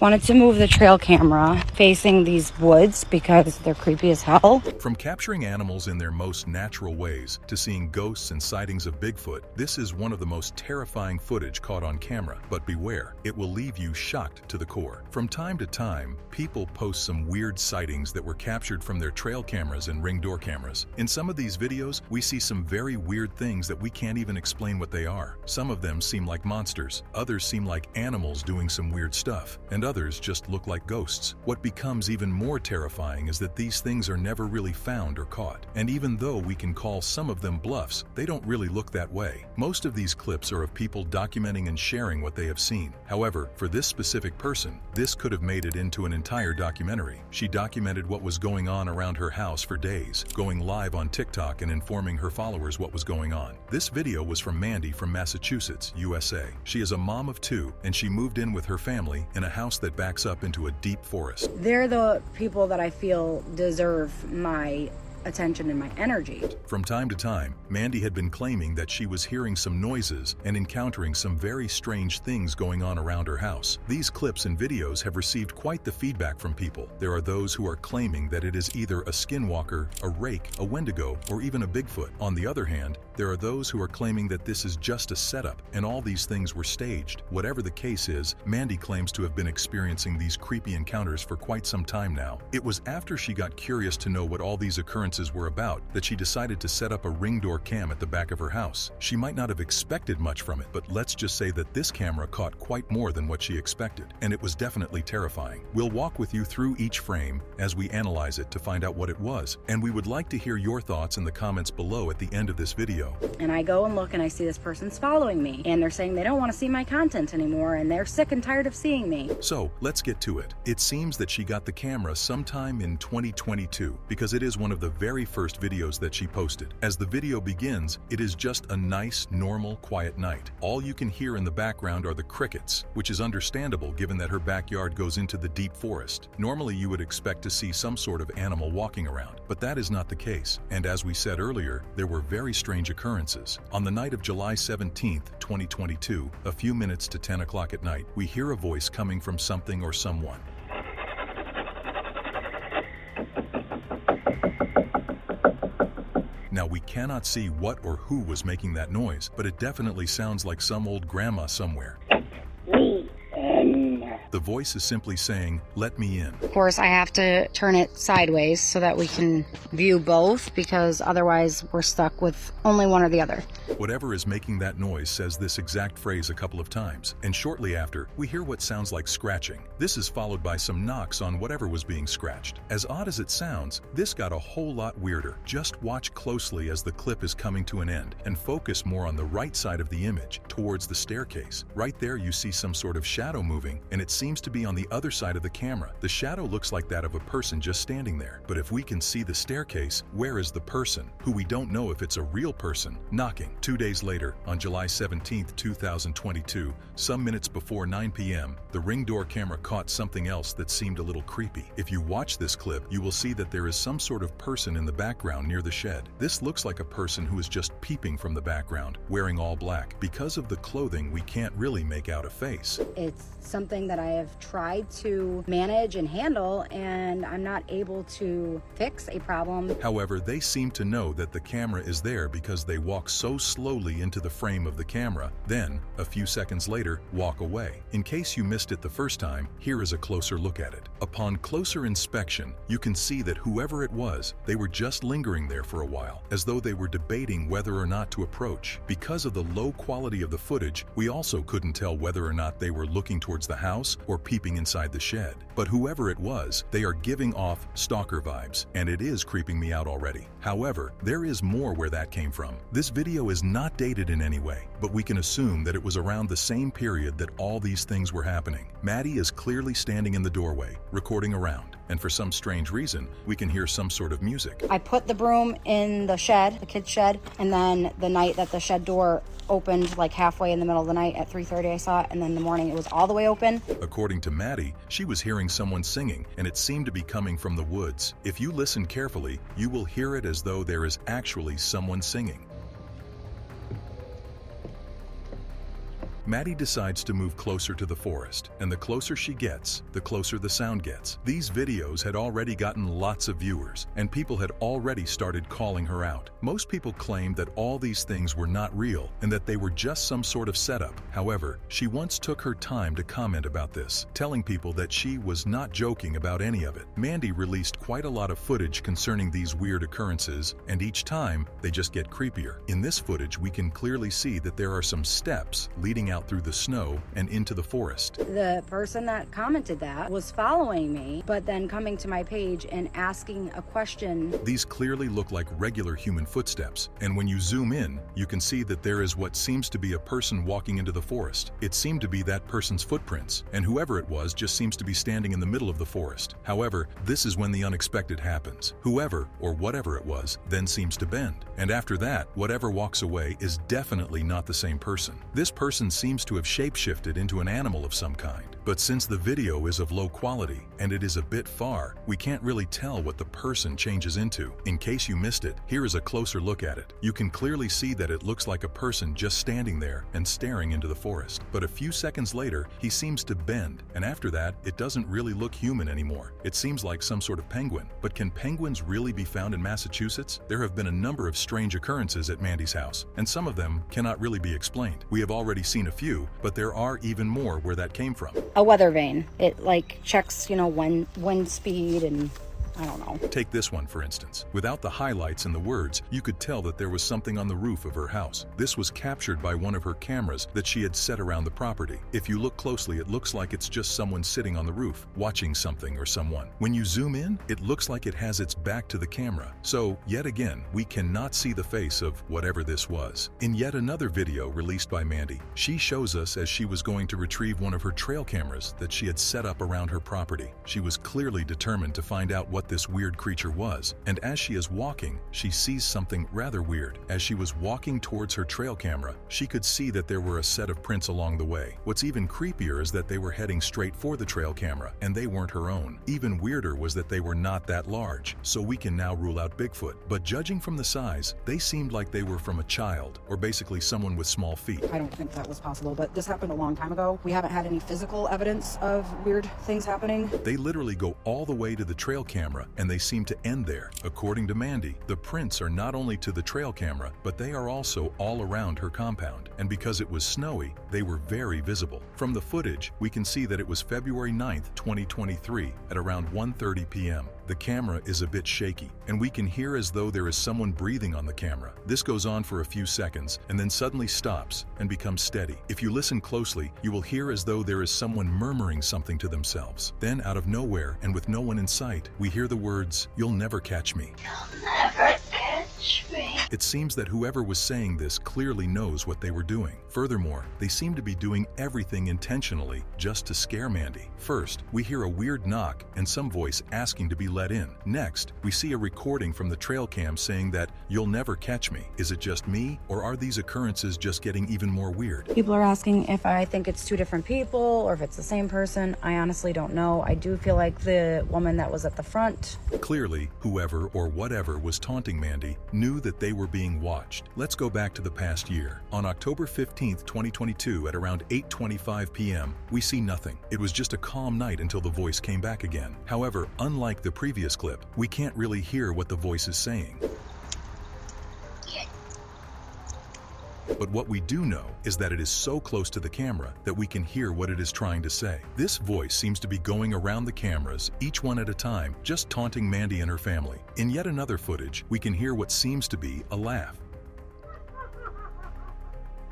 Wanted to move the trail camera facing these woods because they're creepy as hell. From capturing animals in their most natural ways to seeing ghosts and sightings of Bigfoot, this is one of the most terrifying footage caught on camera. But beware, it will leave you shocked to the core. From time to time, people post some weird sightings that were captured from their trail cameras and ring door cameras. In some of these videos, we see some very weird things that we can't even explain what they are. Some of them seem like monsters, others seem like animals doing some weird stuff, and others just look like ghosts. What becomes even more terrifying is that these things are never really found or caught. And even though we can call some of them bluffs, they don't really look that way. Most of these clips are of people documenting and sharing what they have seen. However, for this specific person, this could have made it into an entire documentary. She documented what was going on around her house for days, going live on TikTok and informing her followers what was going on. This video was from Mandy from Massachusetts, USA. She is a mom of 2, and she moved in with her family in a house that backs up into a deep forest. They're the people that I feel deserve my attention and my energy. From time to time, Mandy had been claiming that she was hearing some noises and encountering some very strange things going on around her house. These clips and videos have received quite the feedback from people. There are those who are claiming that it is either a skinwalker, a rake, a wendigo, or even a Bigfoot. On the other hand, there are those who are claiming that this is just a setup and all these things were staged. Whatever the case is, Mandy claims to have been experiencing these creepy encounters for quite some time now. It was after she got curious to know what all these occurrences were about that she decided to set up a ring door cam at the back of her house. She might not have expected much from it, but let's just say that this camera caught quite more than what she expected, and it was definitely terrifying. We'll walk with you through each frame as we analyze it to find out what it was, and we would like to hear your thoughts in the comments below at the end of this video. And I go and look and I see this person's following me, and they're saying they don't want to see my content anymore and they're sick and tired of seeing me. So let's get to it. It seems that she got the camera sometime in 2022 because it is one of the very first videos that she posted. As the video begins, it is just a nice, normal, quiet night. All you can hear in the background are the crickets, which is understandable given that her backyard goes into the deep forest. Normally you would expect to see some sort of animal walking around, but that is not the case. And as we said earlier, there were very strange occurrences. On the night of July 17th, 2022, a few minutes to 10 o'clock at night, we hear a voice coming from something or someone. Now we cannot see what or who was making that noise, but it definitely sounds like some old grandma somewhere. The voice is simply saying, "Let me in." Of course, I have to turn it sideways so that we can view both, because otherwise we're stuck with only one or the other. Whatever is making that noise says this exact phrase a couple of times, and shortly after, we hear what sounds like scratching. This is followed by some knocks on whatever was being scratched. As odd as it sounds, this got a whole lot weirder. Just watch closely as the clip is coming to an end, and focus more on the right side of the image, towards the staircase. Right there you see some sort of shadow moving, and it seems to be on the other side of the camera. The shadow looks like that of a person just standing there. But if we can see the staircase, where is the person, who we don't know if it's a real person, knocking? 2 days later, on July 17th, 2022, some minutes before 9 p.m., the ring door camera caught something else that seemed a little creepy. If you watch this clip, you will see that there is some sort of person in the background near the shed. This looks like a person who is just peeping from the background, wearing all black. Because of the clothing, we can't really make out a face. It's something that I have tried to manage and handle, and I'm not able to fix a problem. However, they seem to know that the camera is there because they walk so slowly into the frame of the camera, then, a few seconds later, walk away. In case you missed it the first time, here is a closer look at it. Upon closer inspection, you can see that whoever it was, they were just lingering there for a while, as though they were debating whether or not to approach. Because of the low quality of the footage, we also couldn't tell whether or not they were looking towards the house or peeping inside the shed. But whoever it was, they are giving off stalker vibes, and it is creeping me out already. However, there is more where that came from. This video is not dated in any way, but we can assume that it was around the same period that all these things were happening. Maddie is clearly standing in the doorway, recording around, and for some strange reason, we can hear some sort of music. I put the broom in the shed, the kid's shed, and then the night that the shed door opened, like halfway in the middle of the night at 3:30 I saw it, and then in the morning it was all the way open. According to Maddie, she was hearing someone singing, and it seemed to be coming from the woods. If you listen carefully, you will hear it as though there is actually someone singing. Maddie decides to move closer to the forest, and the closer she gets, the closer the sound gets. These videos had already gotten lots of viewers, and people had already started calling her out. Most people claimed that all these things were not real and that they were just some sort of setup. However, she once took her time to comment about this, telling people that she was not joking about any of it. Mandy released quite a lot of footage concerning these weird occurrences, and each time they just get creepier. In this footage, we can clearly see that there are some steps leading out through the snow and into the forest. The person that commented that was following me, but then coming to my page and asking a question. These clearly look like regular human footsteps, and when you zoom in, you can see that there is what seems to be a person walking into the forest. It seemed to be that person's footprints, and whoever it was just seems to be standing in the middle of the forest. However, this is when the unexpected happens. Whoever, or whatever it was, then seems to bend. And after that, whatever walks away is definitely not the same person. This person seems to have shapeshifted into an animal of some kind. But since the video is of low quality and it is a bit far, we can't really tell what the person changes into. In case you missed it, here is a closer look at it. You can clearly see that it looks like a person just standing there and staring into the forest. But a few seconds later, he seems to bend, and after that, it doesn't really look human anymore. It seems like some sort of penguin. But can penguins really be found in Massachusetts? There have been a number of strange occurrences at Mandy's house, and some of them cannot really be explained. We have already seen a few, but there are even more where that came from. A weather vane. It like checks, wind speed and I don't know. Take this one, for instance. Without the highlights and the words, you could tell that there was something on the roof of her house. This was captured by one of her cameras that she had set around the property. If you look closely, it looks like it's just someone sitting on the roof, watching something or someone. When you zoom in, it looks like it has its back to the camera. So, yet again, we cannot see the face of whatever this was. In yet another video released by Mandy, she shows us as she was going to retrieve one of her trail cameras that she had set up around her property. She was clearly determined to find out what this weird creature was, and as she is walking, she sees something rather weird. As she was walking towards her trail camera, she could see that there were a set of prints along the way. What's even creepier is that they were heading straight for the trail camera, and they weren't her own. Even weirder was that they were not that large, so we can now rule out Bigfoot. But judging from the size, they seemed like they were from a child, or basically someone with small feet. I don't think that was possible, but this happened a long time ago. We haven't had any physical evidence of weird things happening. They literally go all the way to the trail camera, and they seem to end there. According to Mandy, the prints are not only to the trail camera, but they are also all around her compound. And because it was snowy, they were very visible. From the footage, we can see that it was February 9th, 2023 at around 1:30 p.m. The camera is a bit shaky, and we can hear as though there is someone breathing on the camera. This goes on for a few seconds and then suddenly stops and becomes steady. If you listen closely, you will hear as though there is someone murmuring something to themselves. Then, out of nowhere and with no one in sight, we hear the words, "You'll never catch me." You'll never catch me. It seems that whoever was saying this clearly knows what they were doing. Furthermore, they seem to be doing everything intentionally just to scare Mandy. First, we hear a weird knock and some voice asking to be let in. Next, we see a recording from the trail cam saying that, "You'll never catch me." Is it just me, or are these occurrences just getting even more weird? People are asking if I think it's two different people or if it's the same person. I honestly don't know. I do feel like the woman that was at the front. Clearly, whoever or whatever was taunting Mandy knew that they were being watched. Let's go back to the past year. On October 15th, 2022 at around 8:25 p.m., we see nothing. It was just a calm night until the voice came back again. However, unlike the previous clip, we can't really hear what the voice is saying. But what we do know is that it is so close to the camera that we can hear what it is trying to say. This voice seems to be going around the cameras, each one at a time, just taunting Mandy and her family. In yet another footage, we can hear what seems to be a laugh.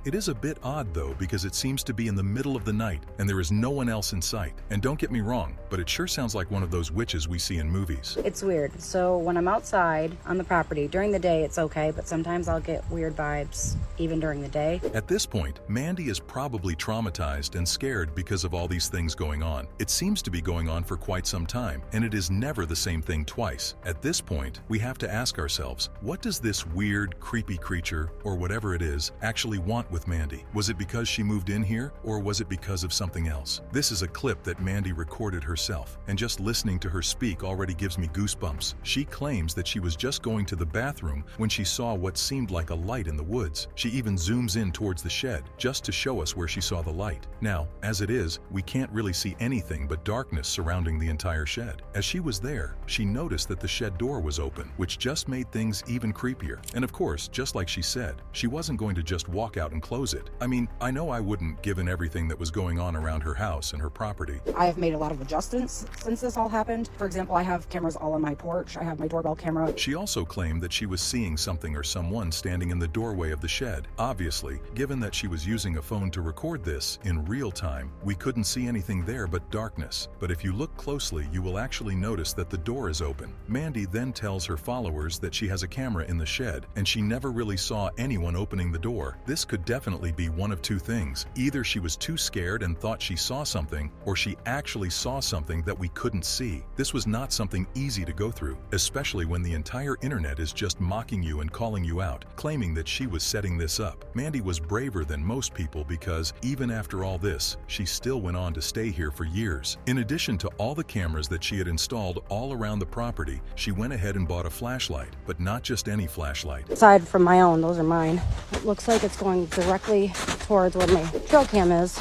It is a bit odd though, because it seems to be in the middle of the night and there is no one else in sight. And don't get me wrong, but it sure sounds like one of those witches we see in movies. It's weird. So when I'm outside on the property during the day, it's okay, but sometimes I'll get weird vibes even during the day. At this point, Mandy is probably traumatized and scared because of all these things going on. It seems to be going on for quite some time, and it is never the same thing twice. At this point, we have to ask ourselves, what does this weird, creepy creature, or whatever it is, actually want with Mandy? Was it because she moved in here, or was it because of something else? This is a clip that Mandy recorded herself, and just listening to her speak already gives me goosebumps. She claims that she was just going to the bathroom when she saw what seemed like a light in the woods. She even zooms in towards the shed, just to show us where she saw the light. Now, as it is, we can't really see anything but darkness surrounding the entire shed. As she was there, she noticed that the shed door was open, which just made things even creepier. And of course, just like she said, she wasn't going to just walk out and close it. I mean, I know I wouldn't, given everything that was going on around her house and her property. I have made a lot of adjustments since this all happened. For example, I have cameras all on my porch. I have my doorbell camera. She also claimed that she was seeing something or someone standing in the doorway of the shed. Obviously, given that she was using a phone to record this in real time, we couldn't see anything there but darkness. But if you look closely, you will actually notice that the door is open. Mandy then tells her followers that she has a camera in the shed, and she never really saw anyone opening the door. This could definitely be one of two things. Either she was too scared and thought she saw something, or she actually saw something that we couldn't see. This was not something easy to go through, especially when the entire internet is just mocking you and calling you out, claiming that she was setting this up. Mandy was braver than most people because, even after all this, she still went on to stay here for years. In addition to all the cameras that she had installed all around the property, she went ahead and bought a flashlight, but not just any flashlight. Aside from my own, those are mine. It looks like it's going directly towards where my trail cam is.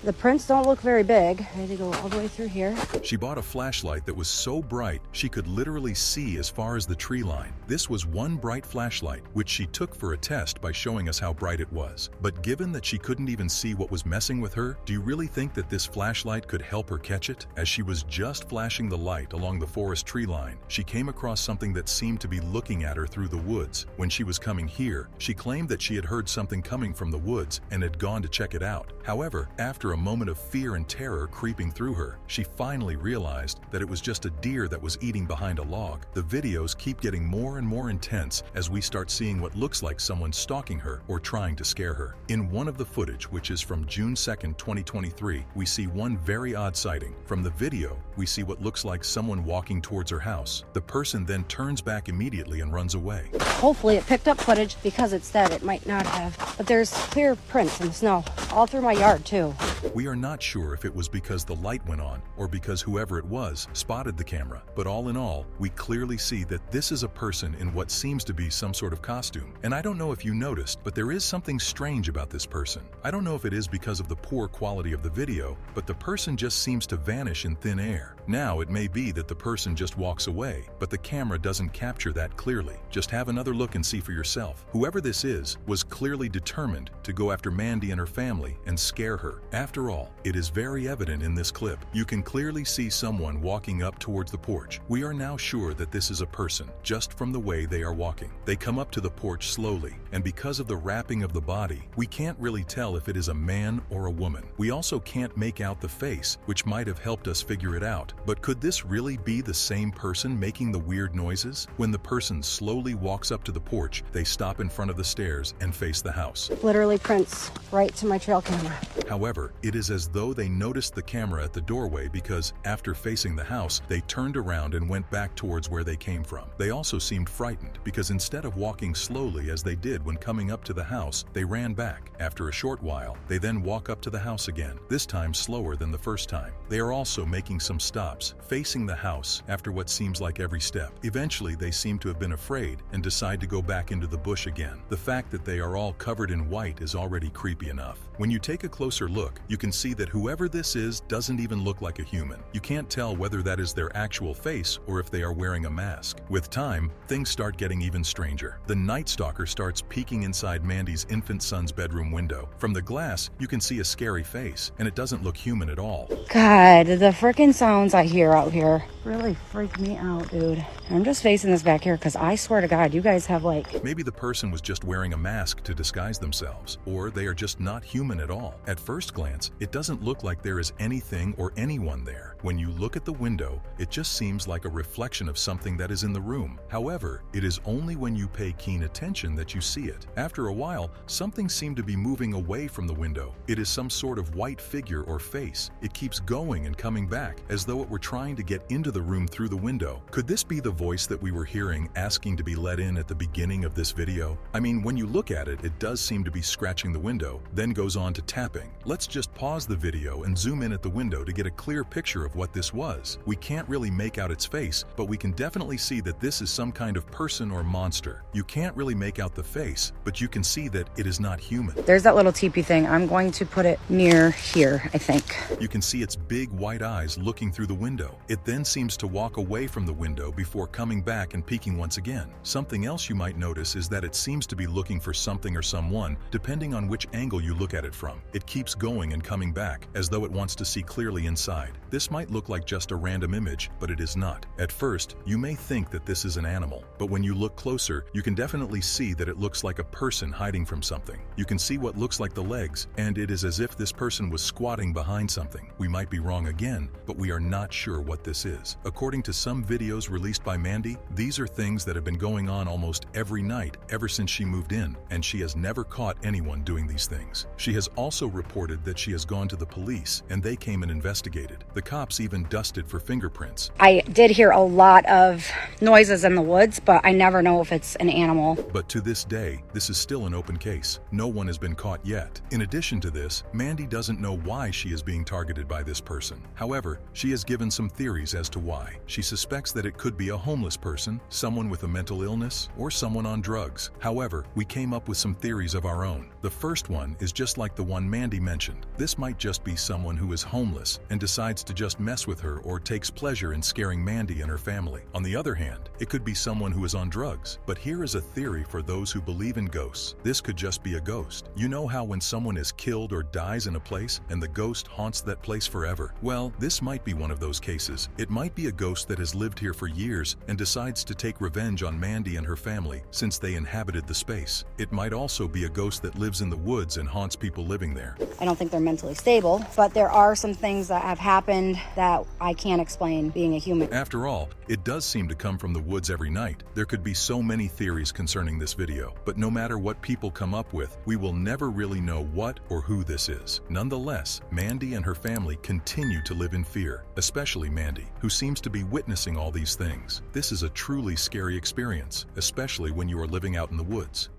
The prints don't look very big. I had to go all the way through here. She bought a flashlight that was so bright she could literally see as far as the tree line. This was one bright flashlight, which she took for a test by showing us how bright it was. But given that she couldn't even see what was messing with her, do you really think that this flashlight could help her catch it? As she was just flashing the light along the forest tree line, she came across something that seemed to be looking at her through the woods. When she was coming here, she claimed that she had heard something coming from the woods and had gone to check it out. However, after a moment of fear and terror creeping through her, she finally realized that it was just a deer that was eating behind a log. The videos keep getting more and more intense as we start seeing what looks like someone stalking her or trying to scare her. In one of the footage, which is from June 2nd, 2023, we see one very odd sighting. From the video, we see what looks like someone walking towards her house. The person then turns back immediately and runs away. Hopefully it picked up footage. Because it's dead, it might not have. But there's clear prints in the snow all through my yard too. We are not sure if it was because the light went on or because whoever it was spotted the camera, but all in all, we clearly see that this is a person in what seems to be some sort of costume. And I don't know if you noticed, but there is something strange about this person. I don't know if it is because of the poor quality of the video, but the person just seems to vanish in thin air. Now, it may be that the person just walks away, but the camera doesn't capture that clearly. Just have another look and see for yourself. Whoever this is was clearly determined to go after Mandy and her family and scare her. After all, it is very evident in this clip. You can clearly see someone walking up towards the porch. We are now sure that this is a person, just from the way they are walking. They come up to the porch slowly, and because of the wrapping of the body, we can't really tell if it is a man or a woman. We also can't make out the face, which might have helped us figure it out. But could this really be the same person making the weird noises? When the person slowly walks up to the porch, they stop in front of the stairs and face the house. Literally prints right to my trail camera. However, it is as though they noticed the camera at the doorway because, after facing the house, they turned around and went back towards where they came from. They also seemed frightened because instead of walking slowly as they did when coming up to the house, they ran back. After a short while, they then walk up to the house again, this time slower than the first time. They are also making some stops, facing the house after what seems like every step. Eventually, they seem to have been afraid and decide to go back into the bush again. The fact that they are all covered in white is already creepy enough. When you take a closer look, you can see that whoever this is doesn't even look like a human. You can't tell whether that is their actual face or if they are wearing a mask. With time, things start getting even stranger. The Night Stalker starts peeking inside Mandy's infant son's bedroom window. From the glass, you can see a scary face, and it doesn't look human at all. God, the frickin' sounds I hear out here really freak me out, dude. I'm just facing this back here because I swear to God, you guys have like... Maybe the person was just wearing a mask to disguise themselves, or they are just not human at all. At first glance, it doesn't look like there is anything or anyone there. When you look at the window, it just seems like a reflection of something that is in the room. However, it is only when you pay keen attention that you see it. After a while, something seemed to be moving away from the window. It is some sort of white figure or face. It keeps going and coming back, as though it were trying to get into the the room through the window. Could this be the voice that we were hearing asking to be let in at the beginning of this video? I mean, when you look at it, it does seem to be scratching the window, then goes on to tapping. Let's just pause the video and zoom in at the window to get a clear picture of what this was. We can't really make out its face, but we can definitely see that this is some kind of person or monster. You can't really make out the face, but you can see that it is not human. There's that little teepee thing. I'm going to put it near here, I think. You can see its big white eyes looking through the window. It then seems to walk away from the window before coming back and peeking once again. Something else you might notice is that it seems to be looking for something or someone, depending on which angle you look at it from. It keeps going and coming back, as though it wants to see clearly inside. This might look like just a random image, but it is not. At first, you may think that this is an animal, but when you look closer, you can definitely see that it looks like a person hiding from something. You can see what looks like the legs, and it is as if this person was squatting behind something. We might be wrong again, but we are not sure what this is. According to some videos released by Mandy, these are things that have been going on almost every night ever since she moved in, and she has never caught anyone doing these things. She has also reported that she has gone to the police, and they came and investigated. The cops even dusted for fingerprints. I did hear a lot of noises in the woods, but I never know if it's an animal. But to this day, this is still an open case. No one has been caught yet. In addition to this, Mandy doesn't know why she is being targeted by this person. However, she has given some theories as to why. She suspects that it could be a homeless person, someone with a mental illness, or someone on drugs. However, we came up with some theories of our own. The first one is just like the one Mandy mentioned. This might just be someone who is homeless and decides to just mess with her or takes pleasure in scaring Mandy and her family. On the other hand, it could be someone who is on drugs. But here is a theory for those who believe in ghosts. This could just be a ghost. You know how when someone is killed or dies in a place and the ghost haunts that place forever? Well, this might be one of those cases. It might be a ghost that has lived here for years and decides to take revenge on Mandy and her family since they inhabited the space. It might also be a ghost that lives in the woods and haunts people living there. I don't think they're mentally stable, but there are some things that have happened that I can't explain being a human. After all, it does seem to come from the woods every night. There could be so many theories concerning this video, but no matter what people come up with, we will never really know what or who this is. Nonetheless, Mandy and her family continue to live in fear, especially Mandy, who seems to be witnessing all these things. This is a truly scary experience, especially when you are living out in the woods.